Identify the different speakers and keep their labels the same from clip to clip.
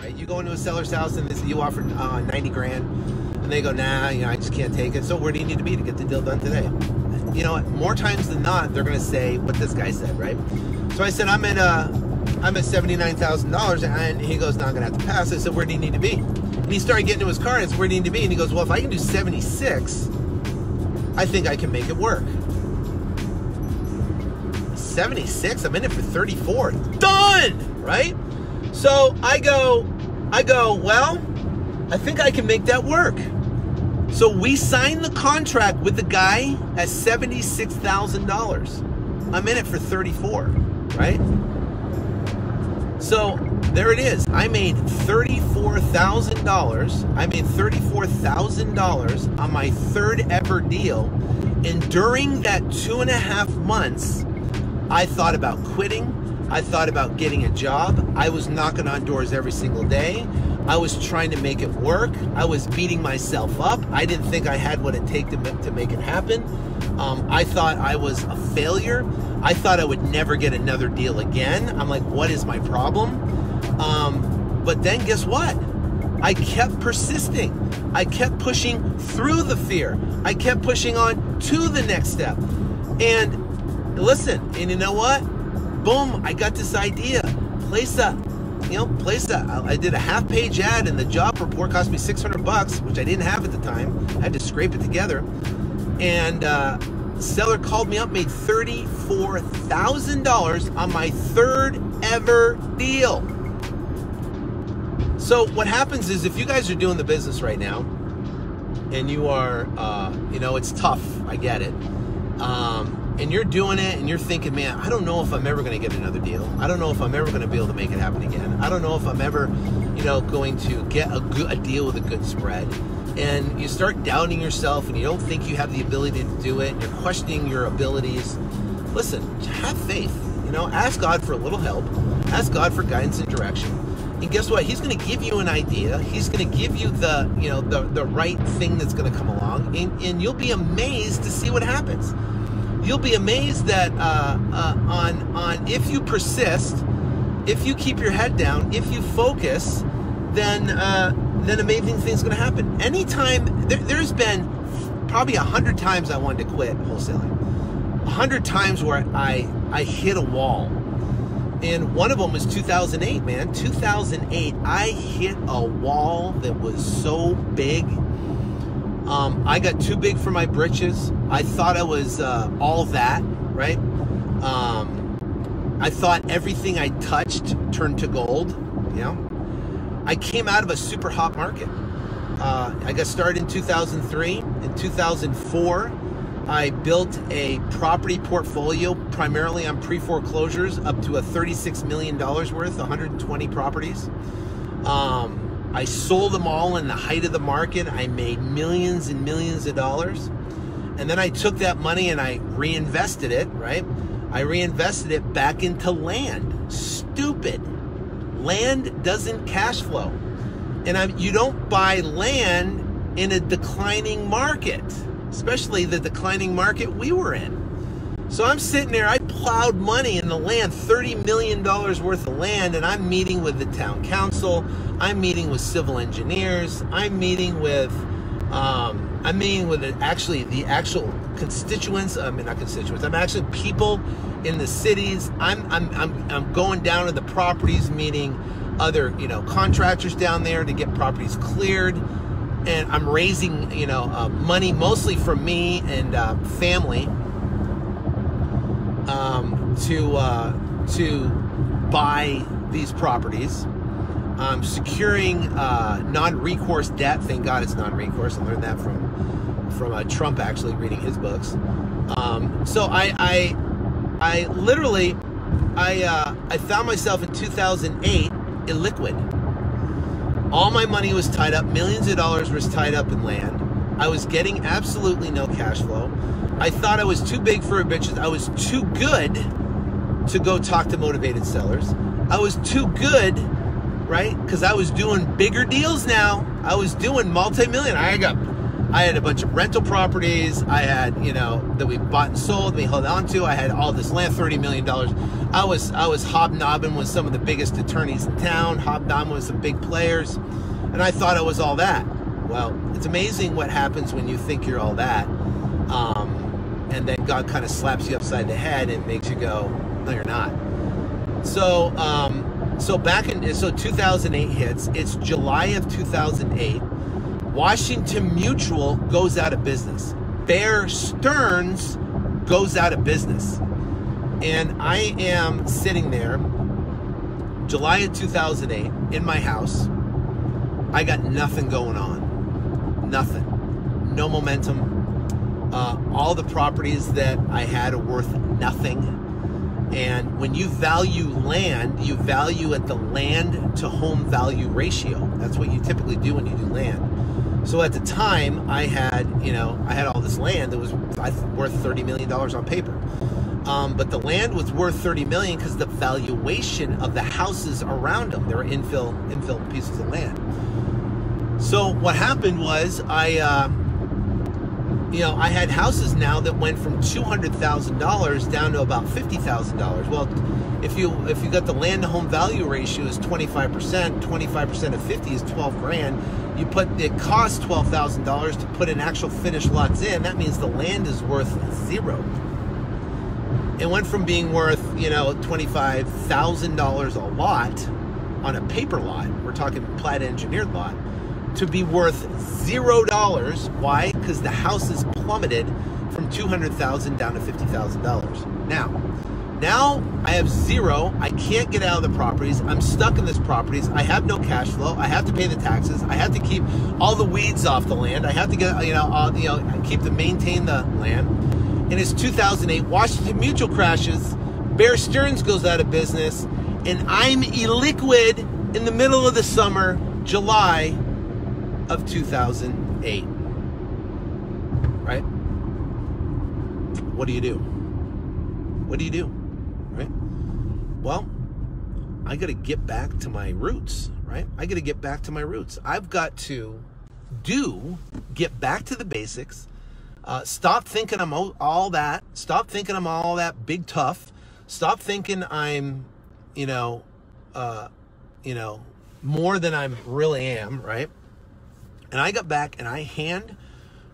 Speaker 1: right? You go into a seller's house and you offer 90 grand, and they go, nah, I just can't take it. So where do you need to be to get the deal done today? More times than not, they're going to say what this guy said, right? So I said, I'm at $79,000, and he goes, no, I'm going to have to pass. I said, where do you need to be? And he started getting to his car, and I said, where do you need to be? And he goes, well, if I can do 76, I think I can make it work. 76, I'm in it for 34. Done! Right? So I go, well, I think I can make that work. So we signed the contract with the guy at $76,000. I'm in it for 34, right? So there it is. I made $34,000. I made $34,000 on my third ever deal. And during that 2.5 months, I thought about quitting. I thought about getting a job. I was knocking on doors every single day. I was trying to make it work. I was beating myself up. I didn't think I had what it takes to make it happen. I thought I was a failure. I thought I would never get another deal again. I'm like, what is my problem? But then guess what? I kept persisting. I kept pushing through the fear. I kept pushing on to the next step. And listen, and you know what? Boom, I got this idea. I did a half-page ad, and the job report cost me $600, which I didn't have at the time. I had to scrape it together. And seller called me up, made $34,000 on my third ever deal. So what happens is, if you guys are doing the business right now, and you are, it's tough, I get it. And you're doing it and you're thinking, man, I don't know if I'm ever going to get another deal. I don't know if I'm ever going to be able to make it happen again. I don't know if I'm ever, going to get a deal with a good spread. And you start doubting yourself and you don't think you have the ability to do it. And you're questioning your abilities. Listen, have faith. Ask God for a little help. Ask God for guidance and direction. And guess what? He's going to give you an idea. He's going to give you the right thing that's going to come along. And you'll be amazed to see what happens. You'll be amazed that on if you persist, if you keep your head down, if you focus, then amazing things going to happen. Anytime, there's been probably 100 times I wanted to quit wholesaling. 100 times where I hit a wall. And one of them was 2008, man. 2008, I hit a wall that was so big. I got too big for my britches. I thought I was all that, right? I thought everything I touched turned to gold, I came out of a super hot market. I got started in 2003. In 2004, I built a property portfolio primarily on pre-foreclosures up to a $36 million worth, 120 properties. I sold them all in the height of the market. I made millions and millions of dollars. And then I took that money and I reinvested it, right? I reinvested it back into land. Stupid. Land doesn't cash flow. And you don't buy land in a declining market, especially the declining market we were in. So I'm sitting there, I plowed money in the land, $30 million worth of land, and I'm meeting with the town council, I'm meeting with civil engineers, I'm meeting with the actual constituents, not constituents, I'm actually people in the cities. I'm going down to the properties, meeting other, contractors down there to get properties cleared. And I'm raising, money mostly from me and family to buy these properties. I'm securing non-recourse debt. Thank God it's non-recourse. I learned that from Trump, actually, reading his books. So I literally found myself in 2008 illiquid. All my money was tied up. Millions of dollars was tied up in land. I was getting absolutely no cash flow. I thought I was too big for a bitches. I was too good to go talk to motivated sellers. I was too good, right? Because I was doing bigger deals now. I was doing multi-million. I I had a bunch of rental properties. I had, you know, that we bought and sold, we held on to. I had all this land, $30 million. I was hobnobbing with some of the biggest attorneys in town, hobnobbing with some big players, and I thought I was all that. Well, it's amazing what happens when you think you're all that, and then God kind of slaps you upside the head and makes you go, no, you're not. So, so 2008 hits. It's July of 2008. Washington Mutual goes out of business. Bear Stearns goes out of business. And I am sitting there, July of 2008, in my house. I got nothing going on. Nothing. No momentum. All the properties that I had are worth nothing. And when you value land, you value at the land to home value ratio. That's what you typically do when you do land. So at the time, I had all this land that was worth $30 million on paper. But the land was worth $30 million because the valuation of the houses around them, they were infill pieces of land. So what happened was I had houses now that went from $200,000 down to about $50,000. Well, if you got the land to home value ratio is 25% of 50 is 12 grand. It costs $12,000 to put an actual finished lots in. That means the land is worth zero. It went from being worth, $25,000 a lot on a paper lot, we're talking plat engineered lot, to be worth $0. Why? Because the house is plummeted from $200,000 down to $50,000. Now I have zero. I can't get out of the properties. I'm stuck in these properties. I have no cash flow. I have to pay the taxes. I have to keep all the weeds off the land. I have to get, maintain the land. And it's 2008. Washington Mutual crashes. Bear Stearns goes out of business, and I'm illiquid in the middle of the summer, July of 2008. Right? What do you do? What do you do? Right? Well, I got to get back to my roots, right? I got to get back to my roots. I've got to get back to the basics. Stop thinking I'm all that. Stop thinking I'm all that big tough. Stop thinking I'm, more than I really am, right? And I got back and I hand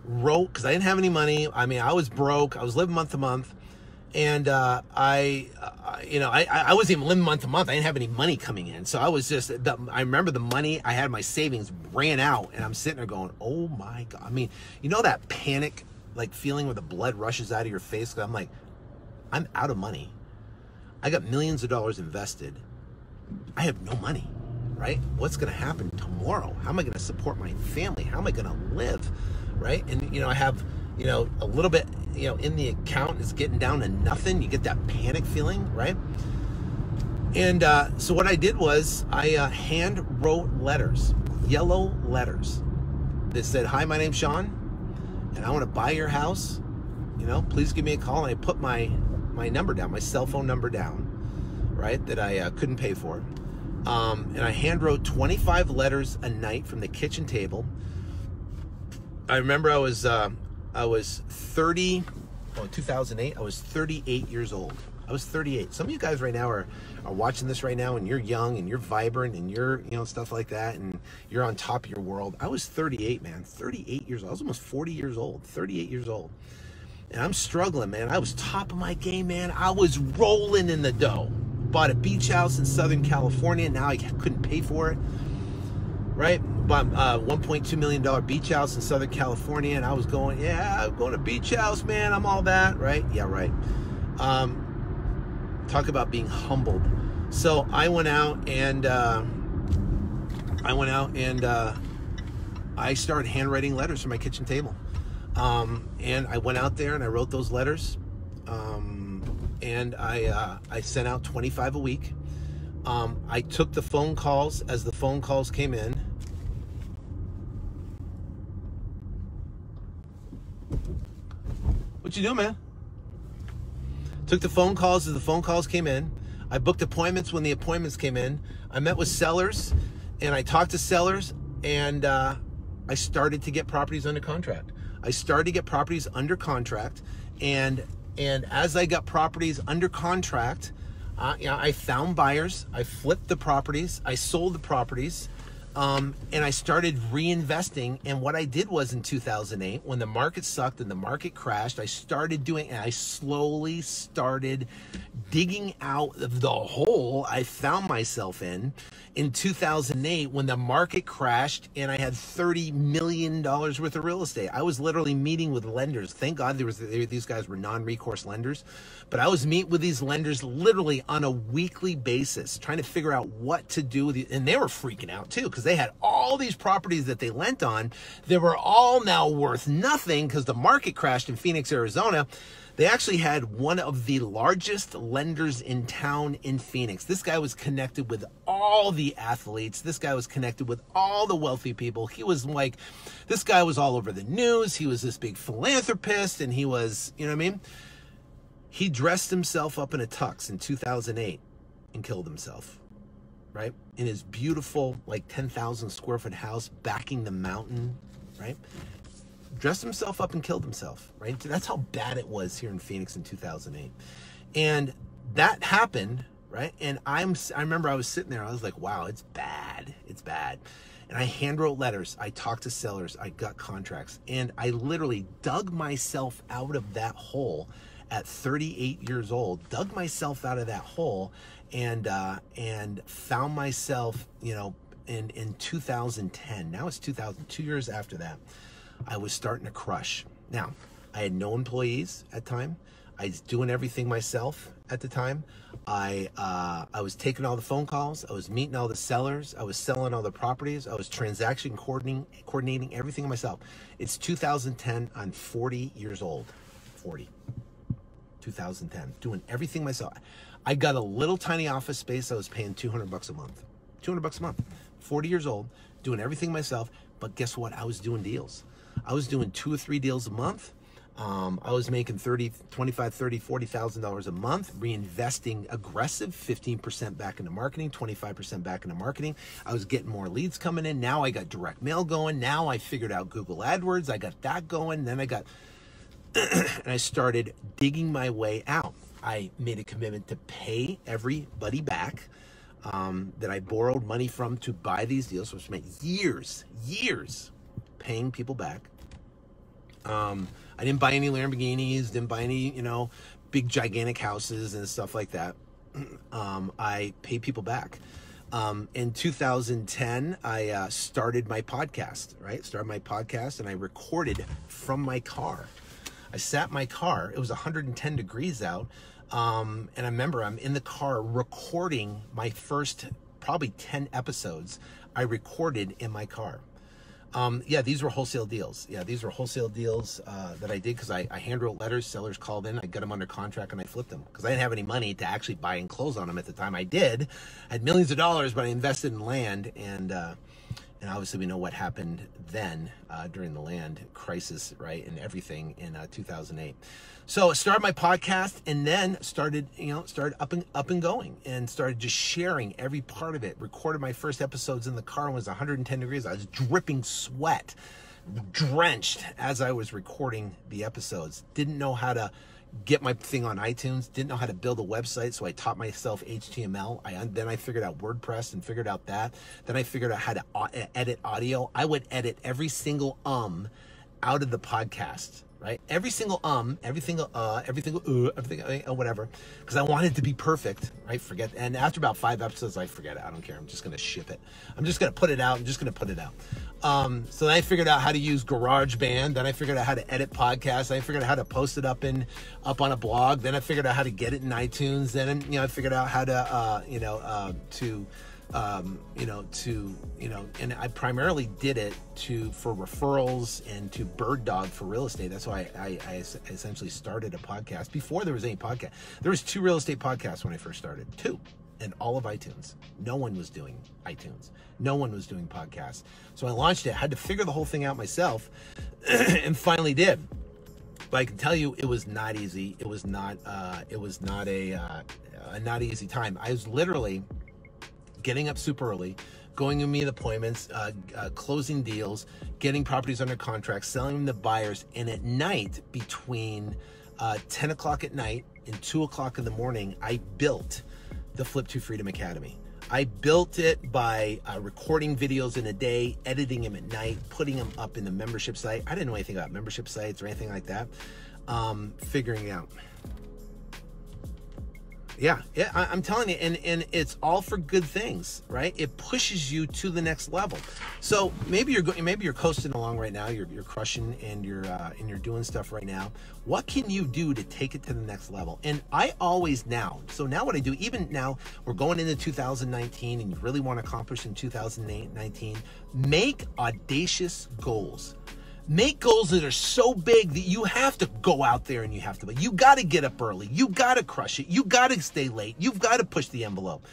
Speaker 1: wrote, because I didn't have any money. I mean, I was broke. I was living month to month. And I wasn't even living month to month. I didn't have any money coming in. So I was just, I remember the money I had, my savings ran out. And I'm sitting there going, oh my God. I mean, that panic, like feeling where the blood rushes out of your face. I'm like, I'm out of money. I got millions of dollars invested. I have no money, right? What's going to happen tomorrow? How am I going to support my family? How am I going to live, right? And, I have, a little bit, in the account is getting down to nothing. You get that panic feeling, right? And so what I did was I hand wrote letters, yellow letters that said, hi, my name's Sean, and I want to buy your house. Please give me a call. And I put my number down, my cell phone number down, right, that I couldn't pay for. And I hand wrote 25 letters a night from the kitchen table. I remember I was 2008, I was 38 years old. I was 38. Some of you guys right now are watching this right now, and you're young and you're vibrant and you're, stuff like that, and you're on top of your world. I was 38, man, 38 years old. I was almost 40 years old, 38 years old. And I'm struggling, man. I was top of my game, man. I was rolling in the dough. Bought a beach house in Southern California. Now I couldn't pay for it, right? Bought a $1.2 million beach house in Southern California, and I was going, yeah, I'm going to beach house, man. I'm all that, right? Yeah, right. Talk about being humbled. So I went out and I started handwriting letters from my kitchen table. And I went out there and I wrote those letters. And I sent out 25 a week. I took the phone calls as the phone calls came in. What you doing, man? Took the phone calls as the phone calls came in. I booked appointments when the appointments came in. I met with sellers and I talked to sellers, and I started to get properties under contract. I started to get properties under contract, and as I got properties under contract, I found buyers, I flipped the properties, I sold the properties, and I started reinvesting. And what I did was in 2008, when the market sucked and the market crashed, I slowly started digging out of the hole I found myself in 2008 when the market crashed and I had $30 million worth of real estate. I was literally meeting with lenders. Thank God these guys were non-recourse lenders, but I was meeting with these lenders literally on a weekly basis, trying to figure out what to do with it. And they were freaking out too, because they had all these properties that they lent on. They were all now worth nothing because the market crashed in Phoenix, Arizona. They actually had one of the largest lenders in town in Phoenix. This guy was connected with all the athletes. This guy was connected with all the wealthy people. He was like, this guy was all over the news. He was this big philanthropist, and he was, you know what I mean? He dressed himself up in a tux in 2008 and killed himself, right? In his beautiful, like 10,000 square foot house backing the mountain, right? Dressed himself up and killed himself, right? That's how bad it was here in Phoenix in 2008. And that happened, right? And I remember I was sitting there, I was like, wow, it's bad. It's bad. And I hand wrote letters. I talked to sellers. I got contracts. And I literally dug myself out of that hole at 38 years old, dug myself out of that hole and found myself, you know, in 2010. Now it's 2 years after that. I was starting to crush. Now, I had no employees at the time. I was doing everything myself at the time. I was taking all the phone calls. I was meeting all the sellers. I was selling all the properties. I was transaction coordinating everything myself. It's 2010. I'm 40 years old. 2010. Doing everything myself. I got a little tiny office space. I was paying $200 a month. $200 a month. 40 years old, doing everything myself. But guess what? I was doing deals. I was doing 2 or 3 deals a month. I was making $25,000, $30,000, $40,000 a month, reinvesting aggressive 15% back into marketing, 25% back into marketing. I was getting more leads coming in. Now I got direct mail going. Now I figured out Google AdWords. I got that going. Then I got, and I started digging my way out. I made a commitment to pay everybody back that I borrowed money from to buy these deals, which meant years paying people back. I didn't buy any Lamborghinis, didn't buy any, you know, big gigantic houses and stuff like that. I paid people back. In 2010, I started my podcast, right? Started my podcast and I recorded from my car. I sat in my car. It was 110 degrees out. And I remember I'm in the car recording my first probably 10 episodes I recorded in my car. Yeah, these were wholesale deals. Yeah, these were wholesale deals that I did because I hand wrote letters. Sellers called in. I got them under contract and I flipped them because I didn't have any money to actually buy and close on them at the time. I had millions of dollars, but I invested in land, and obviously we know what happened then during the land crisis, right, and everything in 2008. So I started my podcast and then started up and going and started just sharing every part of it. Recorded my first episodes in the car when it was 110 degrees. I was dripping sweat, drenched as I was recording the episodes. Didn't know how to get my thing on iTunes, didn't know how to build a website, so I taught myself HTML. Then I figured out WordPress and figured out that. Then I figured out how to edit audio. I would edit every single out of the podcast, right? Every single everything, whatever, because I wanted it to be perfect, right? And after about 5 episodes, I forget it. I don't care. I'm just going to ship it. I'm just going to put it out. So then I figured out how to use GarageBand. Then I figured out how to edit podcasts. Then I figured out how to post it up on a blog. Then I figured out how to get it in iTunes. Then, I figured out how to, and I primarily did it for referrals and to Bird Dog for real estate. That's why I essentially started a podcast before there was any podcast. There was 2 real estate podcasts when I first started, 2, and all of iTunes. No one was doing iTunes. No one was doing podcasts. So I launched it. I had to figure the whole thing out myself, and finally did. But I can tell you, it was not easy. It was not a not easy time. I was literally getting up super early, going to meet appointments, closing deals, getting properties under contract, selling them to buyers. And at night, between 10 o'clock at night and 2 o'clock in the morning, I built the Flip2Freedom Academy. I built it by recording videos in a day, editing them at night, putting them up in the membership site. I didn't know anything about membership sites or anything like that. Figuring it out. Yeah, I'm telling you, and it's all for good things, right? It pushes you to the next level. So maybe you're coasting along right now, you're crushing, and you're doing stuff right now. What can you do to take it to the next level? And I always now what I do, even now, we're going into 2019, and you really want to accomplish in 2019, make audacious goals. Make goals that are so big that you have to go out there and you got to get up early. You got to crush it. You got to stay late. You've got to push the envelope.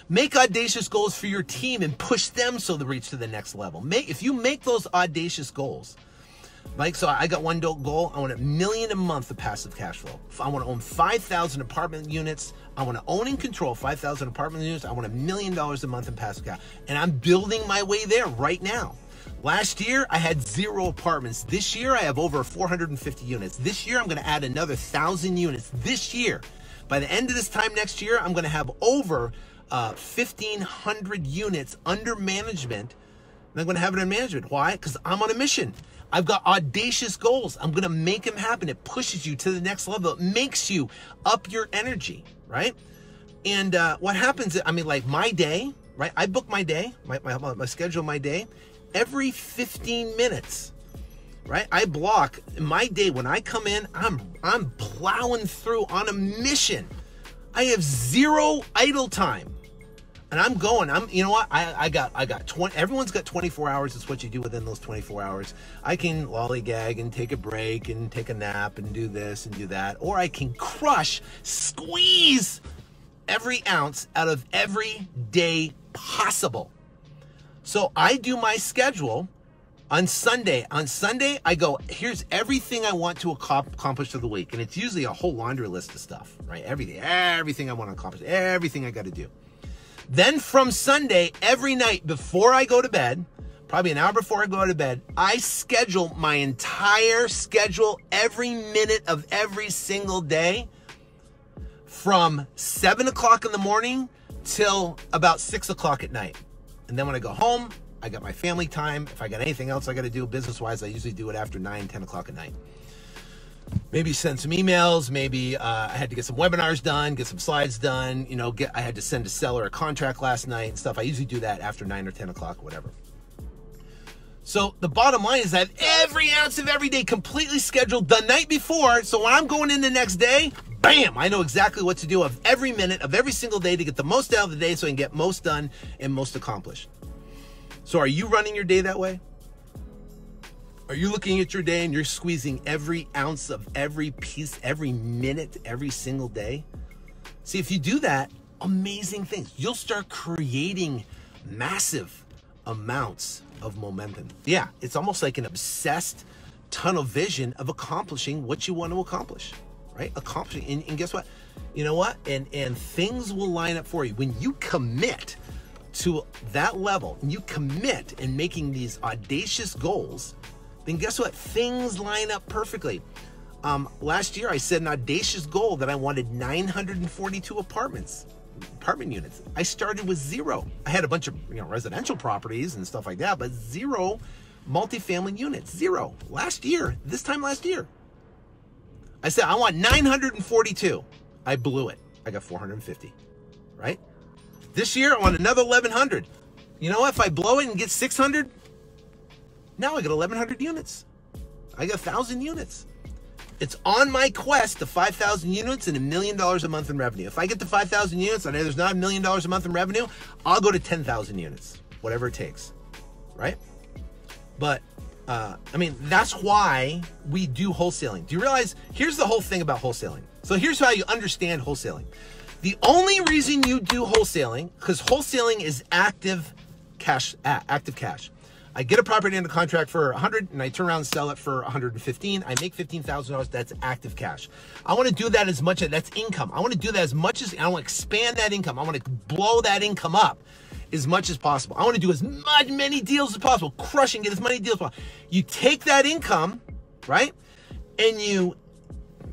Speaker 1: Make audacious goals for your team and push them so they reach to the next level. If you make those audacious goals, like, so I got one goal. I want $1 million a month of passive cash flow. I want to own 5,000 apartment units. I want to own and control 5,000 apartment units. I want $1 million a month in passive cash. And I'm building my way there right now. Last year, I had 0 apartments. This year, I have over 450 units. This year, I'm going to add another 1,000 units. This year, by the end of this time next year, I'm going to have over 1,500 units under management. And I'm going to have it in management. Why? Because I'm on a mission. I've got audacious goals. I'm going to make them happen. It pushes you to the next level. It makes you up your energy, right? And what happens, I mean, like my day, right? I book my day, my schedule, my day. Every 15 minutes, right? I block my day. When I come in, I'm plowing through on a mission. I have 0 idle time, and I'm going. You know what? I got 20. Everyone's got 24 hours. It's what you do within those 24 hours. I can lollygag and take a break and take a nap and do this and do that, or I can squeeze every ounce out of every day possible. So I do my schedule on Sunday. On Sunday, I go, here's everything I want to accomplish for the week. And it's usually a whole laundry list of stuff, right? Everything I want to accomplish, everything I got to do. Then from Sunday, every night before I go to bed, probably an hour before I go to bed, I schedule my entire schedule every minute of every single day from 7 o'clock in the morning till about 6 o'clock at night. And then when I go home, I got my family time. If I got anything else I got to do business-wise, I usually do it after 9, 10 o'clock at night. Maybe send some emails. Maybe I had to get some webinars done, get some slides done. You know, I had to send a seller a contract last night and stuff. I usually do that after 9 or 10 o'clock, whatever. So the bottom line is that every ounce of every day completely scheduled the night before. So when I'm going in the next day, bam, I know exactly what to do of every minute of every single day to get the most out of the day so I can get most done and most accomplished. So are you running your day that way? Are you looking at your day and you're squeezing every ounce of every piece, every minute, every single day? See, if you do that, amazing things. You'll start creating massive amounts of momentum. Yeah, it's almost like an obsessed tunnel vision of accomplishing what you want to accomplish. Right? Accomplishing, and guess what? You know what? And things will line up for you. When you commit to that level, and you commit in making these audacious goals, then guess what? Things line up perfectly. Last year, I set an audacious goal that I wanted 942 apartment units. I started with 0. I had a bunch of residential properties and stuff like that, but 0 multifamily units. 0. This time last year. I said, I want 942. I blew it. I got 450, right? This year, I want another 1,100. You know what? If I blow it and get 600, now I got 1,100 units. I got 1,000 units. It's on my quest to 5,000 units and $1 million a month in revenue. If I get to 5,000 units, I know there's not $1 million a month in revenue, I'll go to 10,000 units, whatever it takes, right? But I mean, that's why we do wholesaling. Do you realize, here's the whole thing about wholesaling. So here's how you understand wholesaling. The only reason you do wholesaling, because wholesaling is active cash. I get a property under contract for 100 and I turn around and sell it for 115. I make $15,000. That's active cash. I want to do that that's income. I want to do that as much as I want to expand that income. I want to blow that income up. as much as possible. I want to do as many deals as possible, crushing, get as many deals as possible. You take that income, right? And you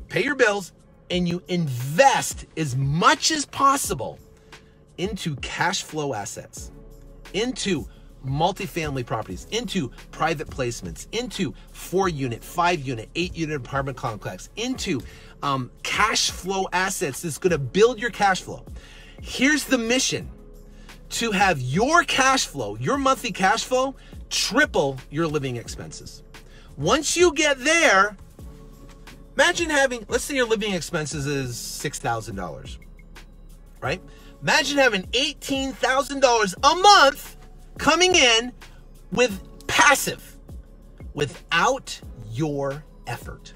Speaker 1: pay your bills and you invest as much as possible into cash flow assets, into multifamily properties, into private placements, into 4-unit, 5-unit, 8-unit apartment complex, into cash flow assets that's going to build your cash flow. Here's the mission: to have your cash flow, your monthly cash flow, triple your living expenses. Once you get there, imagine having, let's say your living expenses is $6,000, right? Imagine having $18,000 a month coming in with passive, without your effort.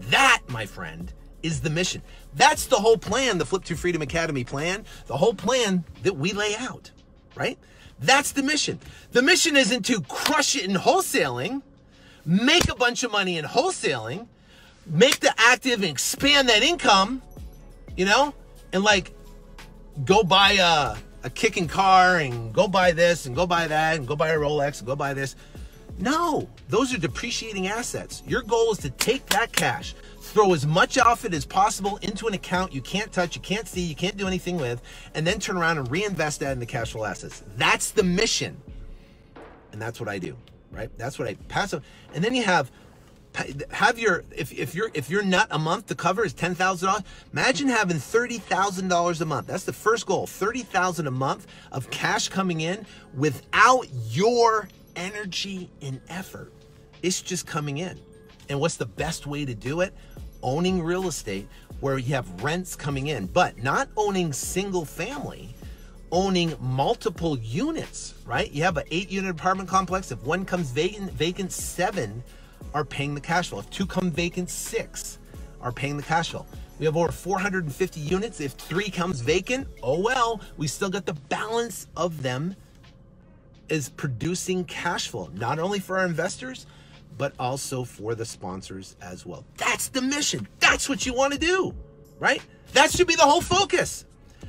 Speaker 1: That, my friend, is the mission. That's the whole plan, the Flip2Freedom Academy plan, the whole plan that we lay out, right? That's the mission. The mission isn't to crush it in wholesaling, make a bunch of money in wholesaling, make the active and expand that income, you know, and like go buy a kicking car and go buy this and go buy that and go buy a Rolex and go buy this. No, those are depreciating assets. Your goal is to take that cash, throw as much of it as possible into an account you can't touch, you can't see, you can't do anything with, and then turn around and reinvest that into cash flow assets. That's the mission. And that's what I do, right? That's what I pass on. And then you have your, if your nut a month to cover is $10,000, imagine having $30,000 a month. That's the first goal, $30,000 a month of cash coming in without your energy and effort. It's just coming in. And what's the best way to do it? Owning real estate where you have rents coming in, but not owning single family, owning multiple units, right? You have an 8-unit apartment complex. If one comes vacant, 7 are paying the cash flow. If 2 come vacant, 6 are paying the cash flow. We have over 450 units. If 3 comes vacant, oh well, we still got the balance of them is producing cash flow, not only for our investors, but also for the sponsors as well. That's the mission. That's what you want to do, right? That should be the whole focus.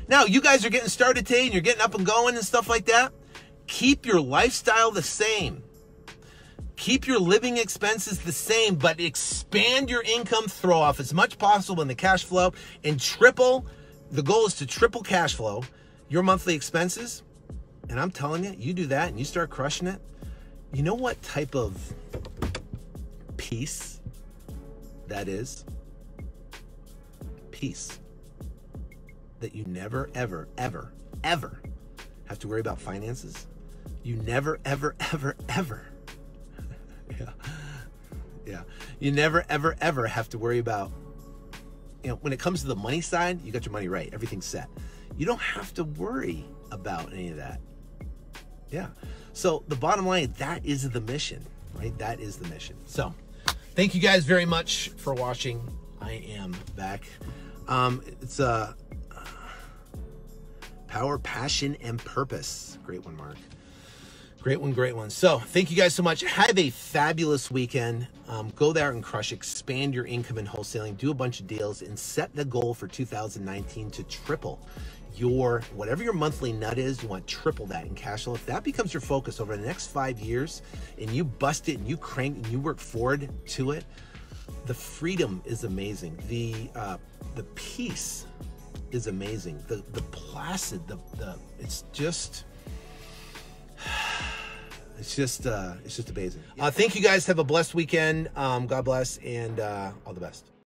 Speaker 1: Now, you guys are getting started today and you're getting up and going and stuff like that. Keep your lifestyle the same. Keep your living expenses the same, but expand your income, throw off as much possible in the cash flow, and triple. The goal is to triple cash flow your monthly expenses. And I'm telling you, you do that and you start crushing it. You know what type of peace that is? Peace. That you never, ever, ever, ever have to worry about finances. You never, ever, ever, ever. Yeah. You never, ever, ever have to worry about, you know, when it comes to the money side, you got your money right. Everything's set. You don't have to worry about any of that. Yeah. So the bottom line, that is the mission, right? That is the mission. So thank you guys very much for watching. I am back. It's Power, Passion, and Purpose. Great one, Mark. Great one, great one. So thank you guys so much. Have a fabulous weekend. Go there and crush, expand your income in wholesaling, do a bunch of deals, and set the goal for 2019 to triple your, whatever your monthly nut is, you want triple that in cash flow. If that becomes your focus over the next 5 years and you bust it and you crank and you work forward to it, the freedom is amazing. The peace is amazing. The placid, it's just amazing. Thank you guys. Have a blessed weekend. God bless, and all the best.